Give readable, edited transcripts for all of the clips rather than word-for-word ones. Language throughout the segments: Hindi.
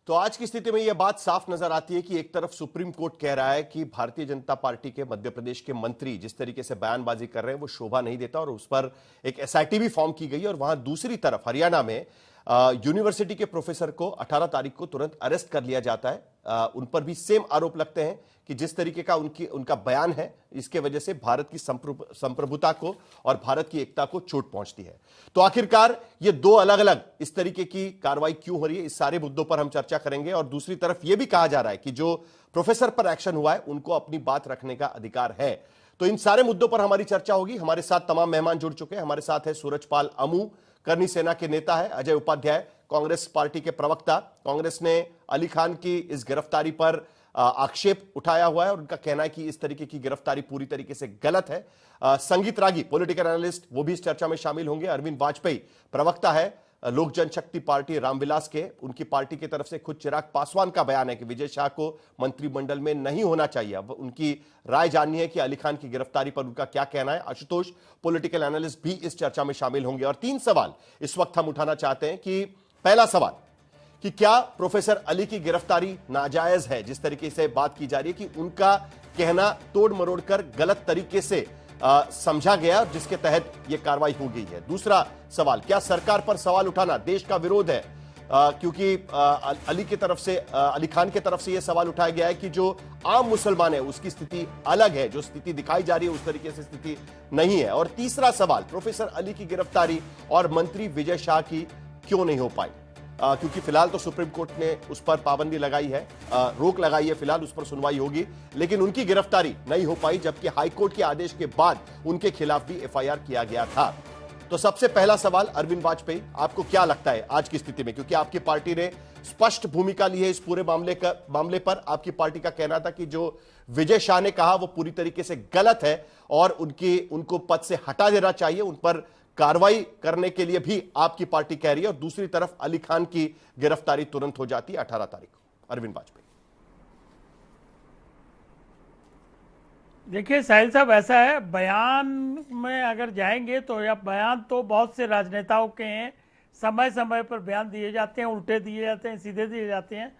तो आज की स्थिति में यह बात साफ नजर आती है कि एक तरफ सुप्रीम कोर्ट कह रहा है कि भारतीय जनता पार्टी के मध्य प्रदेश के मंत्री जिस तरीके से बयानबाजी कर रहे हैं वो शोभा नहीं देता और उस पर एक एसआईटी भी फॉर्म की गई है। और वहां दूसरी तरफ हरियाणा में यूनिवर्सिटी के प्रोफेसर को 18 तारीख को तुरंत अरेस्ट कर लिया जाता है। उन पर भी सेम आरोप लगते हैं कि जिस तरीके का उनका बयान है इसके वजह से भारत की संप्रभुता को और भारत की एकता को चोट पहुंचती है। तो आखिरकार ये दो अलग अलग इस तरीके की कार्रवाई क्यों हो रही है, इस सारे मुद्दों पर हम चर्चा करेंगे। और दूसरी तरफ यह भी कहा जा रहा है कि जो प्रोफेसर पर एक्शन हुआ है उनको अपनी बात रखने का अधिकार है। तो इन सारे मुद्दों पर हमारी चर्चा होगी। हमारे साथ तमाम मेहमान जुड़ चुके हैं। हमारे साथ है सूरजपाल अमू, करनी सेना के नेता है, अजय उपाध्याय कांग्रेस पार्टी के प्रवक्ता। कांग्रेस ने अली खान की इस गिरफ्तारी पर आक्षेप उठाया हुआ है और उनका कहना है कि इस तरीके की गिरफ्तारी पूरी तरीके से गलत है। संगीत रागी पॉलिटिकल एनालिस्ट, वो भी इस चर्चा में शामिल होंगे। अरविंद वाजपेयी प्रवक्ता है लोक जनशक्ति पार्टी रामविलास के, उनकी पार्टी की तरफ से खुद चिराग पासवान का बयान है कि विजय शाह को मंत्रिमंडल में नहीं होना चाहिए। उनकी राय जाननी है कि अली खान की गिरफ्तारी पर उनका क्या कहना है। आशुतोष पॉलिटिकल एनालिस्ट भी इस चर्चा में शामिल होंगे। और 3 सवाल इस वक्त हम उठाना चाहते हैं कि पहला सवाल कि क्या प्रोफेसर अली की गिरफ्तारी नाजायज है, जिस तरीके से बात की जा रही है कि उनका कहना तोड़ मरोड़ कर गलत तरीके से समझा गया जिसके तहत यह कार्रवाई हो गई है। दूसरा सवाल, क्या सरकार पर सवाल उठाना देश का विरोध है, क्योंकि अली की तरफ से अली खान की तरफ से यह सवाल उठाया गया है कि जो आम मुसलमान है उसकी स्थिति अलग है, जो स्थिति दिखाई जा रही है उस तरीके से स्थिति नहीं है। और तीसरा सवाल, प्रोफेसर अली की गिरफ्तारी और मंत्री विजय शाह की क्यों नहीं हो पाई, क्योंकि फिलहाल तो सुप्रीम कोर्ट ने उस पर पाबंदी लगाई है, रोक लगाई है, फिलहाल उस पर सुनवाई होगी, लेकिन उनकी गिरफ्तारी नहीं हो पाई, जबकि हाईकोर्ट के आदेश के बाद उनके खिलाफ भी एफआईआर किया गया था। तो सबसे पहला सवाल, अरविंद वाजपेयी, आपको क्या लगता है आज की स्थिति में, क्योंकि आपकी पार्टी ने स्पष्ट भूमिका ली है इस पूरे मामले पर। आपकी पार्टी का कहना था कि जो विजय शाह ने कहा वो पूरी तरीके से गलत है और उनको पद से हटा देना चाहिए, उन पर कार्रवाई करने के लिए भी आपकी पार्टी कह रही है। और दूसरी तरफ अली खान की गिरफ्तारी तुरंत हो जाती है 18 तारीख को। अरविंद वाजपेयी, देखिए साहिल साहब, ऐसा है, बयान में अगर जाएंगे तो या बयान तो बहुत से राजनेताओं के हैं, समय समय पर बयान दिए जाते हैं, उल्टे दिए जाते हैं, सीधे दिए जाते हैं,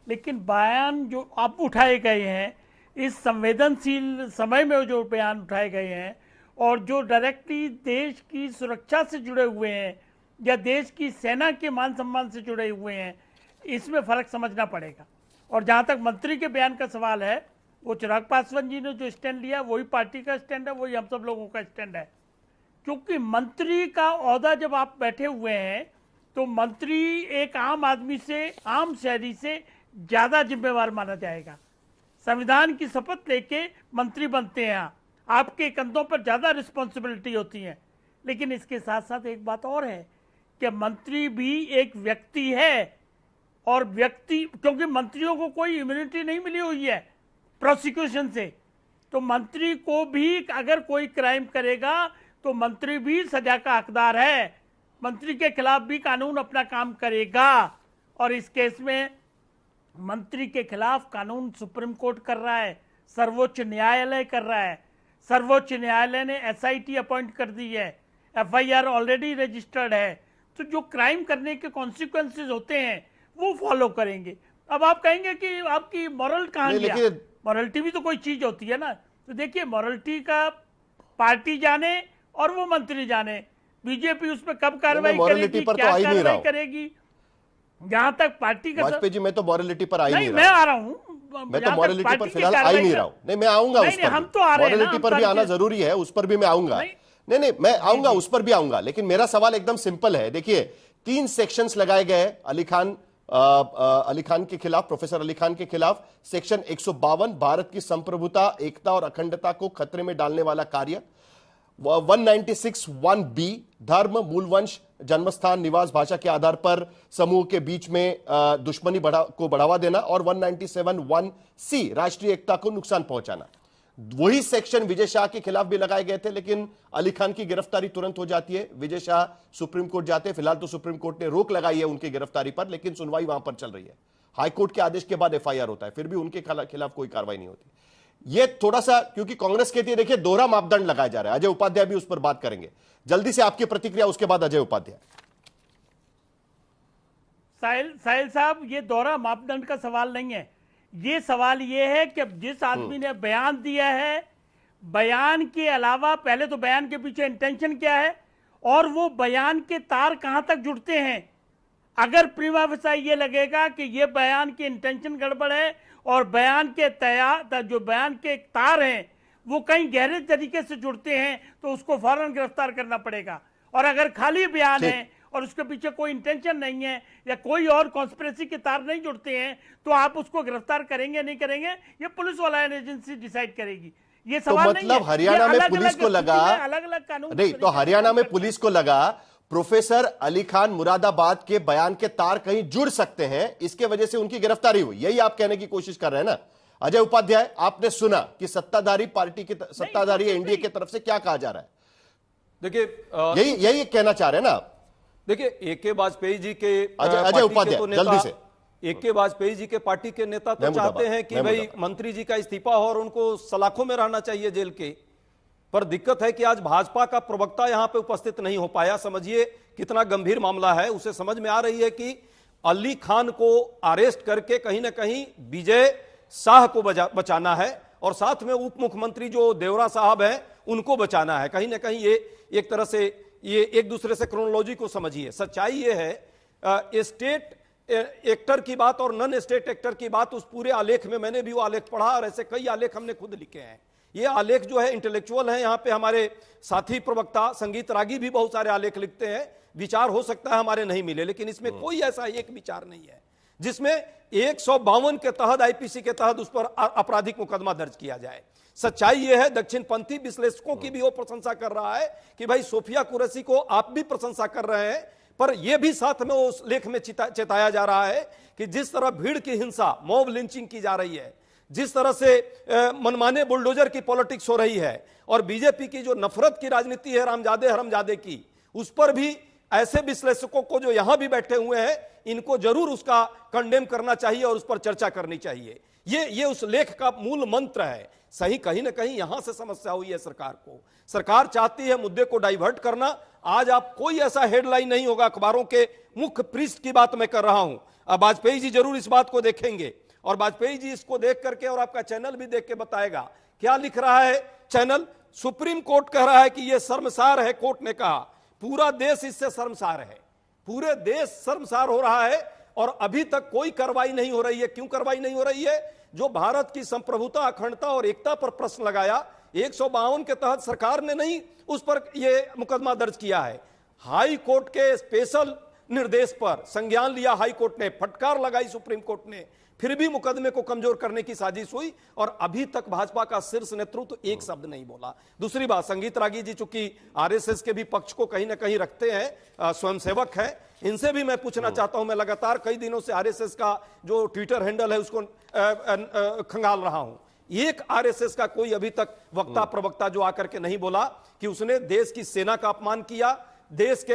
लेकिन बयान जो अब उठाए गए हैं इस संवेदनशील समय में जो बयान उठाए गए हैं और जो डायरेक्टली देश की सुरक्षा से जुड़े हुए हैं या देश की सेना के मान सम्मान से जुड़े हुए हैं, इसमें फ़र्क समझना पड़ेगा। और जहाँ तक मंत्री के बयान का सवाल है, वो चिराग पासवान जी ने जो स्टैंड लिया वही पार्टी का स्टैंड है, वही हम सब लोगों का स्टैंड है। क्योंकि मंत्री का ओहदा जब आप बैठे हुए हैं तो मंत्री एक आम आदमी से, आम शहरी से ज़्यादा जिम्मेवार माना जाएगा। संविधान की शपथ लेके मंत्री बनते हैं, आपके कंधों पर ज़्यादा रिस्पॉन्सिबिलिटी होती है। लेकिन इसके साथ साथ एक बात और है कि मंत्री भी एक व्यक्ति है, और व्यक्ति, क्योंकि मंत्रियों को कोई इम्यूनिटी नहीं मिली हुई है प्रोसिक्यूशन से, तो मंत्री को भी अगर कोई क्राइम करेगा तो मंत्री भी सजा का हकदार है, मंत्री के खिलाफ भी कानून अपना काम करेगा। और इस केस में मंत्री के खिलाफ कानून सुप्रीम कोर्ट कर रहा है, सर्वोच्च न्यायालय कर रहा है। सर्वोच्च न्यायालय ने एसआईटी अपॉइंट कर दी है, एफआईआर ऑलरेडी रजिस्टर्ड है। तो जो क्राइम करने के कॉन्सिक्वेंसेज होते हैं वो फॉलो करेंगे। अब आप कहेंगे कि आपकी मॉरल कहाँ गया, मॉरलिटी भी तो कोई चीज होती है ना। तो देखिए, मॉरलिटी का पार्टी जाने और वो मंत्री जाने, बीजेपी उस पर कब कार्रवाई करेगी, क्या कार्रवाई करेगी। जहां तक पार्टी का, वाजपेयी जी, मैं तो मॉरलिटी पर आई नहीं मैं आ रहा हूं, मैं तो मॉरलिटी पर फिलहाल आ ही नहीं रहा हूं। नहीं, मैं आऊंगा उस पर, हम तो आ रहे हैं, मॉरलिटी पर भी आना जरूरी है, उस पर भी मैं आऊंगा। नहीं, मैं आऊंगा, उस पर भी आऊंगा, लेकिन मेरा सवाल एकदम सिंपल है। देखिए, 3 सेक्शंस लगाए गए अली खान के खिलाफ, प्रोफेसर अली खान के खिलाफ। सेक्शन 152 भारत की संप्रभुता, एकता और अखंडता को खतरे में डालने वाला कार्य। 196(1)B धर्म, मूलवंश, जन्मस्थान, निवास, भाषा के आधार पर समूह के बीच में दुश्मनी को बढ़ावा देना। और 197(1)C राष्ट्रीय एकता को नुकसान पहुंचाना। वही सेक्शन विजय शाह के खिलाफ भी लगाए गए थे, लेकिन अली खान की गिरफ्तारी तुरंत हो जाती है। विजय शाह सुप्रीम कोर्ट जाते हैं। फिलहाल तो सुप्रीम कोर्ट ने रोक लगाई है उनकी गिरफ्तारी पर, लेकिन सुनवाई वहां पर चल रही है। हाईकोर्ट के आदेश के बाद एफआईआर होता है, फिर भी उनके खिलाफ कोई कार्रवाई नहीं होती। ये थोड़ा सा, क्योंकि कांग्रेस कहती है देखिए दोहरा मापदंड लगाया जा रहा है। अजय उपाध्याय भी उस पर बात करेंगे। जल्दी से आपकी प्रतिक्रिया, उसके बाद अजय उपाध्याय। साहिल साहब, ये दोहरा मापदंड का सवाल नहीं है। ये सवाल ये है कि जिस आदमी ने बयान दिया है, बयान के अलावा पहले तो बयान के पीछे इंटेंशन क्या है और वो बयान के तार कहां तक जुड़ते हैं। अगर प्रीमा फेसी ये लगेगा कि ये बयान की इंटेंशन गड़बड़ है और बयान के जो बयान के तार हैं वो कहीं गहरे तरीके से जुड़ते हैं, तो उसको फौरन गिरफ्तार करना पड़ेगा। और अगर खाली बयान है और उसके पीछे कोई इंटेंशन नहीं है या कोई और कॉन्स्पिरेसी के तार नहीं जुड़ते हैं, तो आप उसको गिरफ्तार करेंगे नहीं करेंगे, ये पुलिस वाला एजेंसी डिसाइड करेगी। ये सवाल तो मतलब हरियाणा में पुलिस को लगा, अलग अलग कानून नहीं तो हरियाणा में पुलिस को लगा प्रोफेसर अली खान मुरादाबाद के बयान के तार कहीं जुड़ सकते हैं, इसके वजह से उनकी गिरफ्तारी हुई। यही आप कहने की कोशिश कर रहे हैं ना अजय उपाध्याय? आपने सुना कि सत्ताधारी पार्टी की, सत्ताधारी एनडीए की तरफ से क्या कहा जा रहा है? देखिए यही कहना चाह रहे हैं ना आप? देखिए, ए.के. वाजपेयी जी के अजय उपाध्याय जल्दी से, ए.के. वाजपेयी जी के पार्टी के नेता तो चाहते हैं कि भाई मंत्री जी का इस्तीफा हो और उनको सलाखों में रहना चाहिए जेल के। पर दिक्कत है कि आज भाजपा का प्रवक्ता यहां पे उपस्थित नहीं हो पाया। समझिए कितना गंभीर मामला है। उसे समझ में आ रही है कि अली खान को अरेस्ट करके कहीं ना कहीं विजय शाह को बचाना है और साथ में उप मुख्यमंत्री जो देवरा साहब हैं उनको बचाना है। कहीं ना कहीं ये एक तरह से ये एक दूसरे से क्रोनोलॉजी को समझिए। सच्चाई ये है, स्टेट एक्टर की बात और नॉन स्टेट एक्टर की बात, उस पूरे आलेख में मैंने भी वो आलेख पढ़ा और ऐसे कई आलेख हमने खुद लिखे हैं। ये आलेख जो है इंटेलेक्चुअल है। यहाँ पे हमारे साथी प्रवक्ता संगीत रागी भी बहुत सारे आलेख लिखते हैं। विचार हो सकता है हमारे नहीं मिले, लेकिन इसमें कोई ऐसा एक विचार नहीं है जिसमें 152 के तहत, आईपीसी के तहत उस पर आपराधिक मुकदमा दर्ज किया जाए। सच्चाई यह है, दक्षिणपंथी विश्लेषकों की भी वो प्रशंसा कर रहा है कि भाई सोफिया कुरैशी को आप भी प्रशंसा कर रहे हैं, पर यह भी साथ में उस लेख में चेताया जा रहा है कि जिस तरह भीड़ की हिंसा, मॉब लिंचिंग की जा रही है, जिस तरह से मनमाने बुलडोजर की पॉलिटिक्स हो रही है और बीजेपी की जो नफरत की राजनीति है रामजादे हरमजादे की, उस पर भी ऐसे विश्लेषकों को जो यहां भी बैठे हुए हैं, इनको जरूर उसका कंडेम करना चाहिए और उस पर चर्चा करनी चाहिए। ये उस लेख का मूल मंत्र है। सही कहीं ना कहीं यहां से समस्या हुई है सरकार को। सरकार चाहती है मुद्दे को डाइवर्ट करना। आज आप कोई ऐसा हेडलाइन नहीं होगा, अखबारों के मुख्य पृष्ठ की बात मैं कर रहा हूं। अब वाजपेयी जी जरूर इस बात को देखेंगे और वाजपेयी जी इसको देख करके और आपका चैनल भी देख के बताएगा क्या लिख रहा है चैनल। सुप्रीम कोर्ट कह रहा है कि यह शर्मसार है। कोर्ट ने कहा पूरा देश इससे शर्मसार है, पूरे देश शर्मसार हो रहा है और अभी तक कोई कार्रवाई नहीं हो रही है। क्यों कार्रवाई नहीं हो रही है? जो भारत की संप्रभुता, अखंडता और एकता पर प्रश्न लगाया, 152 के तहत सरकार ने नहीं उस पर यह मुकदमा दर्ज किया है। हाई कोर्ट के स्पेशल निर्देश पर संज्ञान लिया हाई कोर्ट ने, फटकार लगाई सुप्रीम कोर्ट ने, फिर भी मुकदमे को कमजोर करने की साजिश हुई और अभी तक भाजपा का शीर्ष नेतृत्व एक शब्द नहीं बोला। दूसरी बात, संगीत रागी जी चूंकि आरएसएस के भी पक्ष को कहीं ना कहीं रखते हैं, स्वयंसेवक हैं, इनसे भी मैं पूछना चाहता हूं। मैं लगातार कई दिनों से आरएसएस का जो ट्विटर हैंडल है उसको खंगाल रहा हूं। एक आरएसएस का कोई अभी तक वक्ता प्रवक्ता जो आकर के नहीं बोला कि उसने देश की सेना का अपमान किया, देश के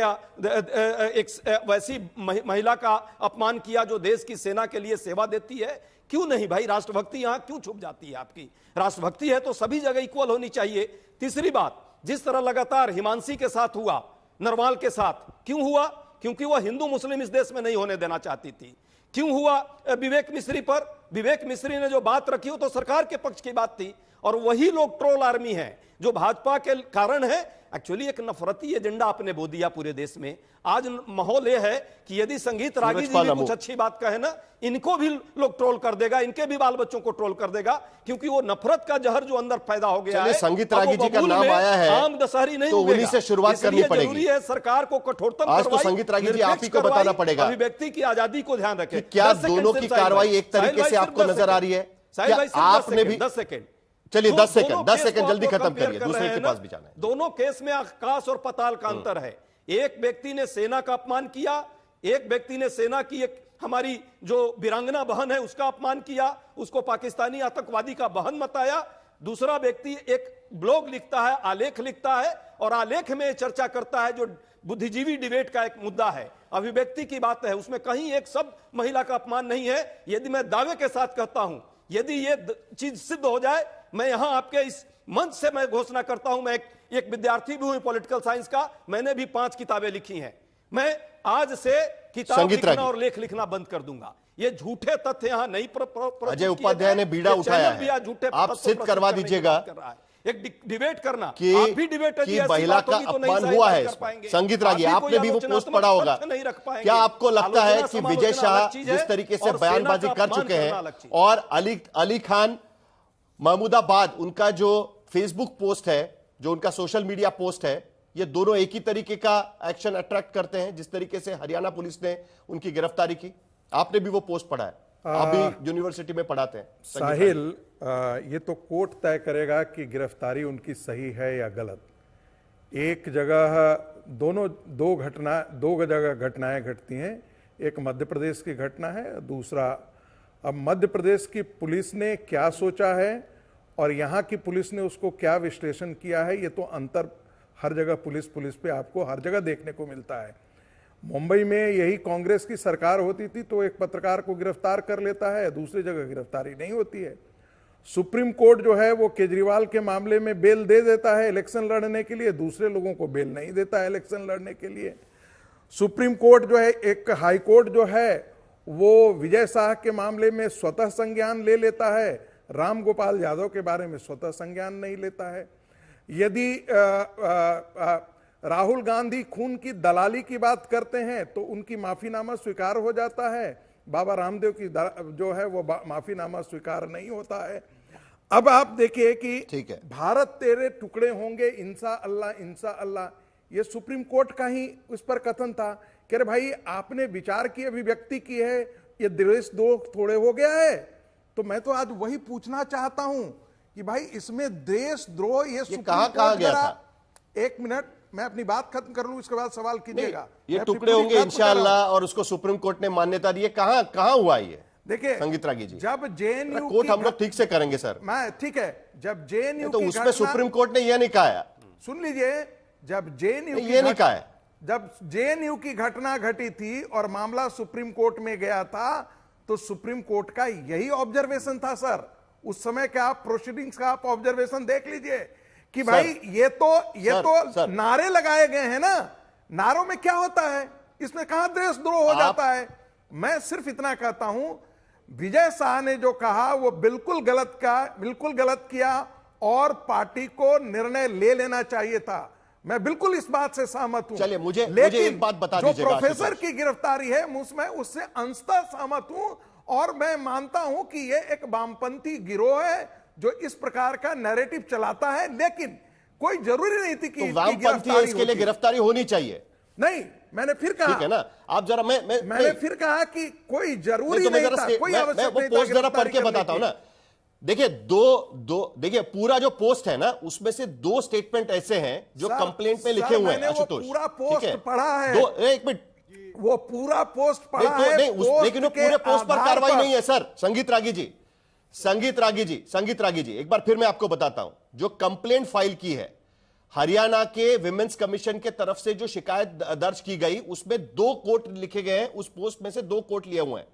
एक वैसी महिला का अपमान किया जो देश की सेना के लिए सेवा देती है। क्यों नहीं भाई? राष्ट्रभक्ति यहां क्यों छुप जाती है? आपकी राष्ट्रभक्ति है तो सभी जगह इक्वल होनी चाहिए। तीसरी बात, जिस तरह लगातार हिमांशी के साथ हुआ, नरवाल के साथ क्यों हुआ? क्योंकि वह हिंदू मुस्लिम इस देश में नहीं होने देना चाहती थी। क्यों हुआ विवेक मिश्री पर? विवेक मिश्री ने जो बात रखी वो तो सरकार के पक्ष की बात थी और वही लोग ट्रोल आर्मी है जो भाजपा के कारण है। एक्चुअली एक नफरती एजेंडा आपने बो दिया पूरे देश में। आज माहौल यह है कि यदि संगीत रागी जी भी कुछ अच्छी बात कहे ना, इनको भी लोग ट्रोल कर देगा, इनके भी बाल बच्चों को ट्रोल कर देगा, क्योंकि वो नफरत का जहर जो अंदर पैदा हो गया है। संगीत रागी जी का नाम आया है, आम दशहरी नहीं तो उन्हीं से शुरुआत करनी पड़ेगी। जरूरी है सरकार को कठोरतम आज तो संगीत रागी जी आप ही को बताना पड़ेगा, अभिव्यक्ति की आजादी को ध्यान रखें। क्या दोनों की कार्रवाई एक तरीके से आपको नजर आ रही है? आपने भी 10 सेकेंड, चलिए 10 सेकंड जल्दी खत्म करिए, दूसरे के पास भी जाना है। दोनों केस में आकाश और पाताल का अंतर है। एक व्यक्ति ने सेना का अपमान किया, एक व्यक्ति ने सेना की एक हमारी जो वीरांगना बहन है उसका अपमान किया, उसको पाकिस्तानी आतंकवादी का बहन बताया। दूसरा व्यक्ति एक ब्लॉग लिखता है, आलेख लिखता है और आलेख में चर्चा करता है जो बुद्धिजीवी डिबेट का एक मुद्दा है, अभिव्यक्ति की बात है, उसमें कहीं एक शब्द महिला का अपमान नहीं है। यदि मैं दावे के साथ कहता हूं, यदि ये चीज सिद्ध हो जाए, मैं यहां आपके इस मंच से मैं घोषणा करता हूं, मैं एक विद्यार्थी भी हूं पॉलिटिकल साइंस का, मैंने भी 5 किताबें लिखी हैं। मैं आज से किताब लिखना और लेख लिखना बंद कर दूंगा। ये झूठे तथ्य यहाँ नहीं अजय उपाध्याय ने बीड़ा उठाया है, झूठे आप सिद्ध करवा दीजिएगा एक डिबेट करना कि आप भी डिबेट की महिला का अपमान हुआ है इसमें। संगीत रागी, आपने भी वो पोस्ट पढ़ा होगा, क्या आपको लगता है कि विजय शाह जिस तरीके से बयानबाजी कर चुके हैं और अली खान महमूदाबाद उनका जो फेसबुक पोस्ट है, जो उनका सोशल मीडिया पोस्ट है, ये दोनों एक ही तरीके का एक्शन अट्रैक्ट करते हैं जिस तरीके से हरियाणा पुलिस ने उनकी गिरफ्तारी की? आपने भी वो पोस्ट पढ़ा है, आप भी यूनिवर्सिटी में पढ़ाते हैं। साहिल, ये तो कोर्ट तय करेगा कि गिरफ्तारी उनकी सही है या गलत। एक जगह दो जगह घटनाएं घटती हैं, एक मध्य प्रदेश की घटना है, दूसरा अब मध्य प्रदेश की पुलिस ने क्या सोचा है और यहाँ की पुलिस ने उसको क्या विश्लेषण किया है, ये तो अंतर हर जगह पुलिस पे आपको हर जगह देखने को मिलता है। मुंबई में यही कांग्रेस की सरकार होती थी तो एक पत्रकार को गिरफ्तार कर लेता है, दूसरी जगह गिरफ्तारी नहीं होती है। सुप्रीम कोर्ट जो है वो केजरीवाल के मामले में बेल दे देता है इलेक्शन लड़ने के लिए, दूसरे लोगों को बेल नहीं देता है इलेक्शन लड़ने के लिए। सुप्रीम कोर्ट जो है, एक हाई कोर्ट जो है वो विजय शाह के मामले में स्वतः संज्ञान ले लेता है, राम गोपाल यादव के बारे में स्वतः संज्ञान नहीं लेता है। यदि राहुल गांधी खून की दलाली की बात करते हैं तो उनकी माफीनामा स्वीकार हो जाता है, बाबा रामदेव की जो है वो माफीनामा स्वीकार नहीं होता है। अब आप देखिए कि ठीक है, भारत तेरे टुकड़े होंगे इंशा अल्लाह, ये सुप्रीम कोर्ट का ही उस पर कथन था कि अरे भाई आपने विचार की अभिव्यक्ति की है, ये देशद्रोह थोड़े हो गया है। तो मैं तो आज वही पूछना चाहता हूं कि भाई इसमें देशद्रोह ये कहां गया था? एक मिनट, मैं अपनी बात खत्म कर लूं, इसके बाद सवाल कीजिएगा। ये टुकड़े होंगे इंशाअल्लाह और उसको सुप्रीम कोर्ट ने मान्यता दी है, कहां हुआ ये? देखिए संगीत रागी जी, जब जेएनयू कोर्ट हम लोग ठीक से करेंगे सर, मैं ठीक है, जब जेएनयू तो उसमें सुप्रीम कोर्ट ने यह नहीं कहा है, सुन लीजिए, जब जेएनयू ये नहीं कहा है, जब जेएनयू की घटना घटी थी और मामला सुप्रीम कोर्ट में गया था तो सुप्रीम कोर्ट का यही ऑब्जर्वेशन था सर। उस समय का प्रोसीडिंग्स का आप ऑब्जर्वेशन देख लीजिए कि भाई ये तो नारे लगाए गए हैं ना, नारों में क्या होता है, इसमें कहां देशद्रोह हो जाता है। मैं सिर्फ इतना कहता हूं, विजय शाह ने जो कहा वो बिल्कुल गलत किया और पार्टी को निर्णय ले लेना चाहिए था। मैं बिल्कुल इस बात से सहमत हूं। चलिए मुझे एक बात बता दीजिए, जो प्रोफेसर की गिरफ्तारी है मैं उससे अंशतः सहमत हूं और मैं मानता हूं कि यह एक वामपंथी गिरोह है जो इस प्रकार का नैरेटिव चलाता है, लेकिन कोई जरूरी नहीं थी कि वामपंथी है, इसके लिए गिरफ्तारी होनी चाहिए। नहीं, मैंने फिर कहा, ठीक है ना, आप जरा मैंने फिर कहा कि कोई जरूरी नहीं था, कोई आवश्यक नहीं था। पोस्ट जरा पढ़ के बताता हूं ना। देखिए देखिए पूरा जो पोस्ट है ना उसमें से 2 स्टेटमेंट ऐसे हैं जो कंप्लेंट में लिखे हुए हैं। आशुतोष, पूरा पोस्ट पढ़ा है, एक मिनट, वो पूरा पोस्ट पढ़ा है, लेकिन वो पूरे पोस्ट पर कार्रवाई नहीं है सर। संगीत रागी जी, एक बार फिर मैं आपको बताता हूं, जो कंप्लेंट फाइल की है हरियाणा के विमेंस कमीशन के तरफ से जो शिकायत दर्ज की गई उसमें 2 कोट लिखे गए हैं, उस पोस्ट में से 2 कोट लिए हुए हैं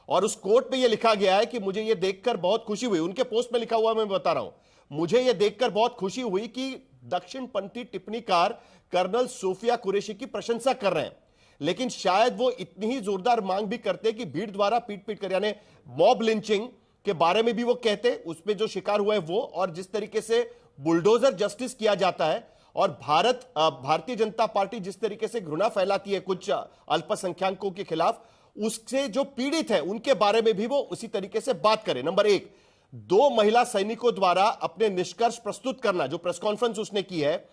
और उस कोट में यह लिखा गया है कि मुझे यह देखकर बहुत खुशी हुई, उनके पोस्ट में लिखा हुआ मैं बता रहा हूं, मुझे यह देखकर बहुत खुशी हुई कि दक्षिणपंथी टिप्पणीकार कर्नल सोफिया कुरैशी की प्रशंसा कर रहे हैं, लेकिन शायद वो इतनी ही जोरदार मांग भी करते कि भीड़ द्वारा पीट कर, यानी मॉब लिंचिंग के बारे में भी वो कहते, उसमें जो शिकार हुए वो, और जिस तरीके से बुलडोजर जस्टिस किया जाता है और भारतीय जनता पार्टी जिस तरीके से घृणा फैलाती है कुछ अल्पसंख्यकों के खिलाफ, उससे जो पीड़ित है उनके बारे में भी वो उसी तरीके से बात करें। नंबर 1, 2 महिला सैनिकों द्वारा अपने निष्कर्ष प्रस्तुत करना, जो प्रेस कॉन्फ्रेंस उसने की है,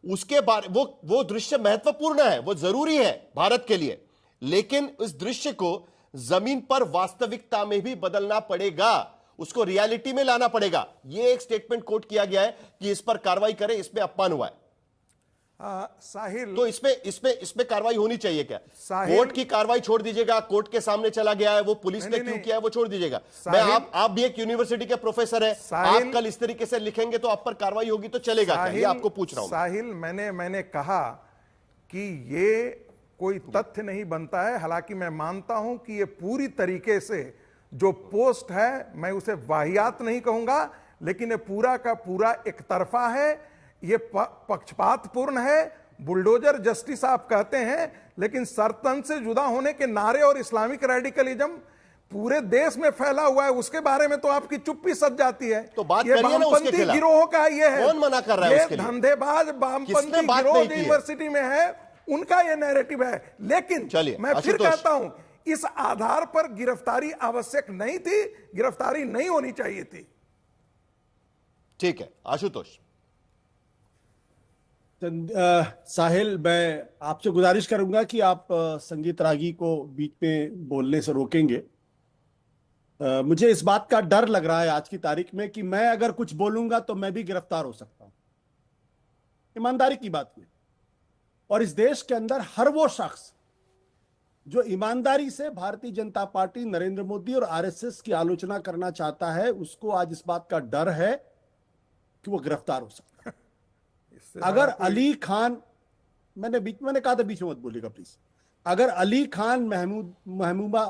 उसके बारे वो दृश्य महत्वपूर्ण है, वो जरूरी है भारत के लिए, लेकिन इस दृश्य को जमीन पर वास्तविकता में भी बदलना पड़ेगा, उसको रियलिटी में लाना पड़ेगा। यह एक स्टेटमेंट कोट किया गया है कि इस पर कार्रवाई करें, इसमें अपमान हुआ है। साहिल, तो इसमें कार्रवाई होनी चाहिए क्या? कोर्ट की कार्रवाई छोड़ दीजिएगा, कोर्ट के सामने चला गया है, वो पुलिस ने क्यों किया है वो छोड़ दीजिएगा। मैं आप भी एक यूनिवर्सिटी के प्रोफेसर है, आप कल इस तरीके से लिखेंगे तो आप पर कार्रवाई होगी तो चलेगा क्या? ये आपको पूछ रहा हूं साहिल। मैंने कहा कि ये कोई तथ्य नहीं बनता है, हालांकि मैं मानता हूं कि ये पूरी तरीके से जो पोस्ट है, मैं उसे वाहियात नहीं कहूंगा, लेकिन ये पूरा का पूरा एक तरफा है, ये पक्षपातपूर्ण है बुलडोजर जस्टिस आप कहते हैं, लेकिन सरतन से जुदा होने के नारे और इस्लामिक रेडिकलिज्म पूरे देश में फैला हुआ है, उसके बारे में तो आपकी चुप्पी सज जाती है। तो बात ये करिए ना उसके वामपंथी खिलाफ। गिरोह का ये है, कौन मना कर रहा है उसके लिए? धंधेबाज वामपंथी गिरोह यूनिवर्सिटी में है, उनका ये नैरेटिव है। लेकिन मैं फिर कहता हूं, इस आधार पर गिरफ्तारी आवश्यक नहीं थी, गिरफ्तारी नहीं होनी चाहिए थी। ठीक है आशुतोष। साहिल, मैं आपसे गुजारिश करूंगा कि आप संगीत रागी को बीच में बोलने से रोकेंगे। मुझे इस बात का डर लग रहा है आज की तारीख में कि मैं अगर कुछ बोलूंगा तो मैं भी गिरफ्तार हो सकता हूं। ईमानदारी की बात है, और इस देश के अंदर हर वो शख्स जो ईमानदारी से भारतीय जनता पार्टी, नरेंद्र मोदी और आरएसएस की आलोचना करना चाहता है, उसको आज इस बात का डर है कि वो गिरफ्तार हो सकता है। अगर अली खान, मैंने कहा था बीच में मत बोलिएगा प्लीज। अगर अली खान महमूबा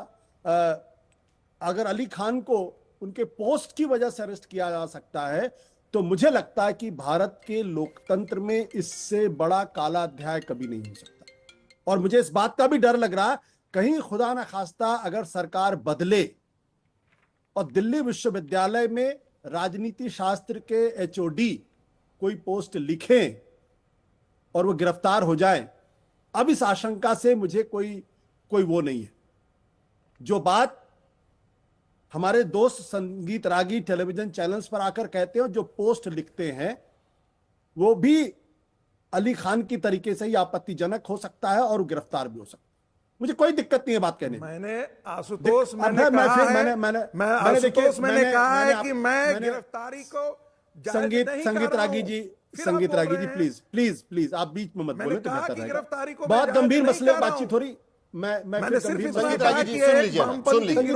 अगर अली खान को उनके पोस्ट की वजह से अरेस्ट किया जा सकता है, तो मुझे लगता है कि भारत के लोकतंत्र में इससे बड़ा काला अध्याय कभी नहीं हो सकता। और मुझे इस बात का भी डर लग रहा, कहीं खुदा न खास्ता अगर सरकार बदले और दिल्ली विश्वविद्यालय में राजनीति शास्त्र के एचओडी कोई पोस्ट लिखें और वो गिरफ्तार हो जाए, अब इस आशंका से मुझे कोई वो नहीं है। जो बात हमारे दोस्त संगीत रागी टेलीविजन चैनल्स पर आकर कहते हैं, जो पोस्ट लिखते हैं वो भी अली खान की तरीके से ही आपत्तिजनक हो सकता है और गिरफ्तार भी हो सकता है। मुझे कोई दिक्कत नहीं है बात कहने में। मैंने कहा है कि मैं गिरफ्तारी को संगीत रागी जी प्लीज आप बीच में मत बोले तो बेहतर रहेगा। बहुत गंभीर मसले बातचीत हो रही। मैंने सिर्फ संगीत रागी जी सुन लीजिए,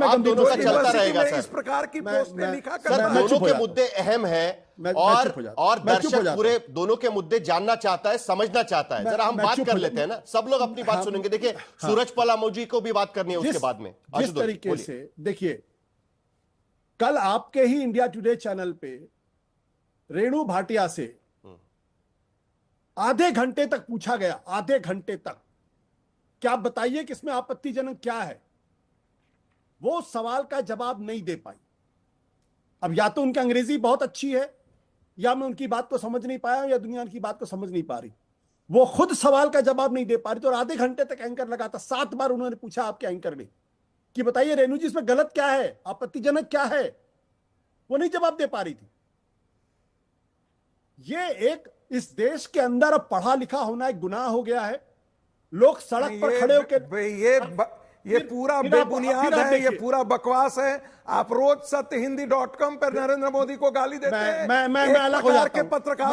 आप दोनों का चलता रहेगा सर। इस प्रकार की पोस्टें लिखा कर सर, दोनों के मुद्दे अहम हैं और दर्शक पूरे दोनों के मुद्दे जानना चाहता है, समझना चाहता है। जरा हम बात कर लेते हैं ना, सब लोग अपनी बात सुनेंगे। देखिए सूरज पलामोजी को भी बात करनी है उसके बाद में। जिस तरीके से देखिए, कल आपके ही इंडिया टुडे चैनल पे रेणु भाटिया से आधे घंटे तक पूछा गया, आधे घंटे तक, क्या आप बताइए कि इसमें आपत्तिजनक क्या है। वो सवाल का जवाब नहीं दे पाई। अब या तो उनकी अंग्रेजी बहुत अच्छी है, या मैं उनकी बात को समझ नहीं पाया, या दुनिया उनकी बात को समझ नहीं पा रही। वो खुद सवाल का जवाब नहीं दे पा रही। तो आधे घंटे तक एंकर लगा था, 7 बार उन्होंने पूछा आपके एंकर ने कि बताइए रेणु जी इसमें गलत क्या है, आपत्तिजनक क्या है। वो नहीं जवाब दे पा रही थी। ये एक इस देश के अंदर अब पढ़ा लिखा होना एक गुनाह हो गया है। लोग सड़क पर खड़े होकर ये पूरा बेबुनियाद है, ये पूरा बकवास है। आप रोज सत्यहिंदी.com पर नरेंद्र मोदी को गाली देते हैं। मैं अलग हो जाता हूं। पत्रकारों